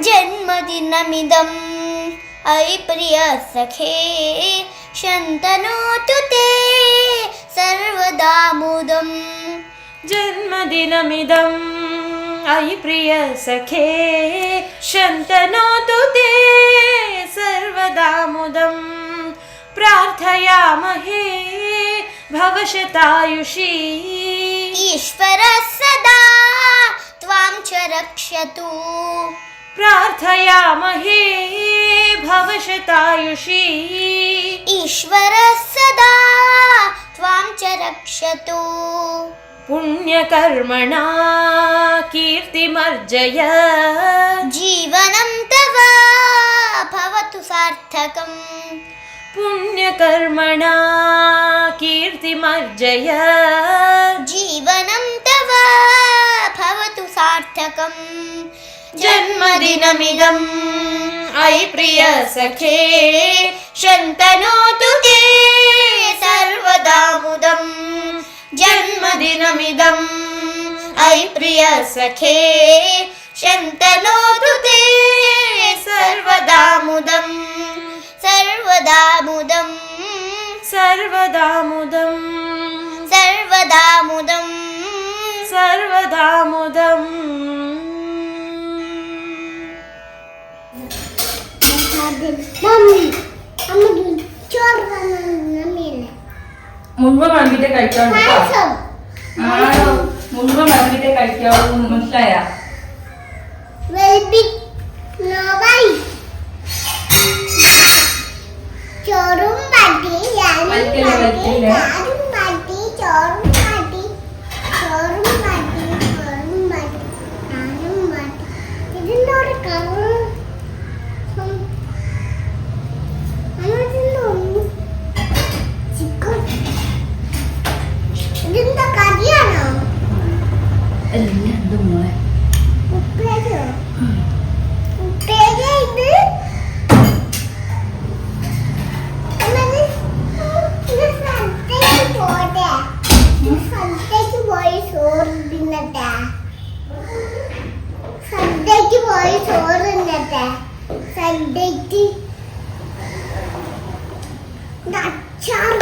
जन्मदिनमिदं अयि प्रिय सखे शन्तनोतु ते सर्वदा मुदम् जन्मदिनमिदम् अयि प्रिय सखे शन्तनोतु ते सर्वदा मुदम् प्रार्थयामहे भवशतायुषी ईश्वरः सदा त्वां च रक्षतु प्रार्थयामहे भवशतायुषी ईश्वरः सदा त्वां च रक्षतु पुण्यकर्मणा कीर्तिमर्जय जीवनं तव भवतु सार्थकम् पुण्यकर्मणा कीर्तिमर्जय जीवनं तव भवतु सार्थकम् जन्मदिनमिदम् अयि प्रिय सखे शन्तनोतु ते सर्वदा मुदम् जन्मदिनमिदम् अयि प्रिय सखे शन्तनोतु ते सर्वदा मुदम् सर्वदा मुदम् सर्वदा मुदम् सर्वदा मुदम् सर्वदा मुदम् മുഴുവൻ വിളമ്പിട്ടേ കഴിക്കാവൂ മുഴുവൻ വിളമ്പിട്ടേ കഴിക്കാവൂ മനസ്സിലായ ചോറും പാട്ടി ഇതിനോട് ഇതെന്താ കറിയാണോ എന്ത് മോളെ ഉപ്പേരിയോ ഉപ്പേരി ഇത് സദ്യക്ക് പോയി ചോറ് തിന്നട്ടെ സദ്യക്ക് പോയി ചോറ് തിന്നട്ടെ സദ്യക്ക് അച്ചാർ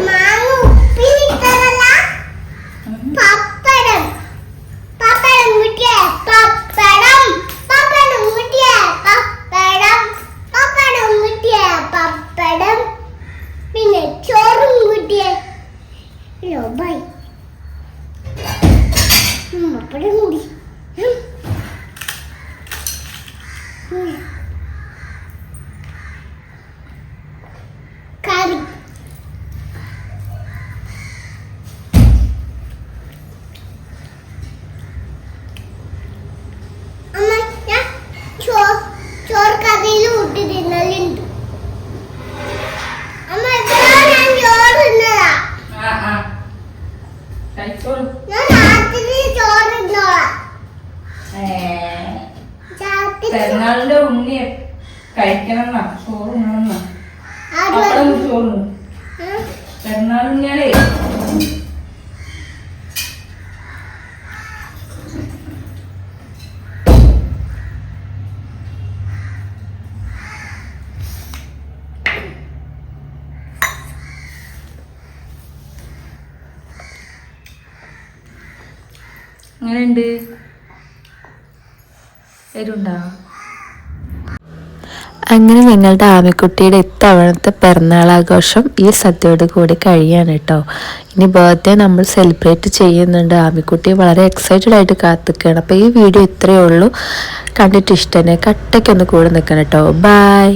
മാങ്ങ ഉപ്പിലിട്ടതല്ല പപ്പടം പപ്പടം കുട്ടിയെ പപ്പടം പപ്പടം കുട്ടിയെ പപ്പടം പപ്പടം കുട്ടിയെ പപ്പടം പിന്നെ ചോറും കുട്ടിയെ ബൈ പപ്പടം കൂടി കറി അമ്മ ഞാൻ ചോറ് കറിയിൽ കൂട്ടി തിന്നലുണ്ട് അമ്മ ഞാൻ ചോറ് തിന്നതാ കഴിച്ചോളൂ ഞാൻ രാത്രി ചോറ് തിന്നോളാം പെരുന്നാളിന്റെ ഉണ്ണി കഴിക്കണം എന്നാ ചോറ് ഉണ്ണണം അപ്പഴും ചോറ് പെരുന്നാൾ ഉണ്ണിയാലേ എങ്ങനെയുണ്ട് എരുണ്ടോ അങ്ങനെ ഞങ്ങളുടെ ആമിക്കുട്ടിയുടെ ഇത്തവണത്തെ പിറന്നാളാഘോഷം ഈ സദ്യയോട് കൂടി കഴിയാണ് കേട്ടോ. ഇനി ബർത്ത്ഡേ നമ്മൾ സെലിബ്രേറ്റ് ചെയ്യുന്നുണ്ട്. ആമിക്കുട്ടി വളരെ എക്സൈറ്റഡ് ആയിട്ട് കാത്തിക്കുകയാണ്. അപ്പോൾ ഈ വീഡിയോ ഇത്രയേ ഉള്ളൂ. കണ്ടിട്ട് ഇഷ്ടനെ കട്ടയ്ക്കൊന്ന് കൂടെ നിൽക്കണം കേട്ടോ. ബൈ.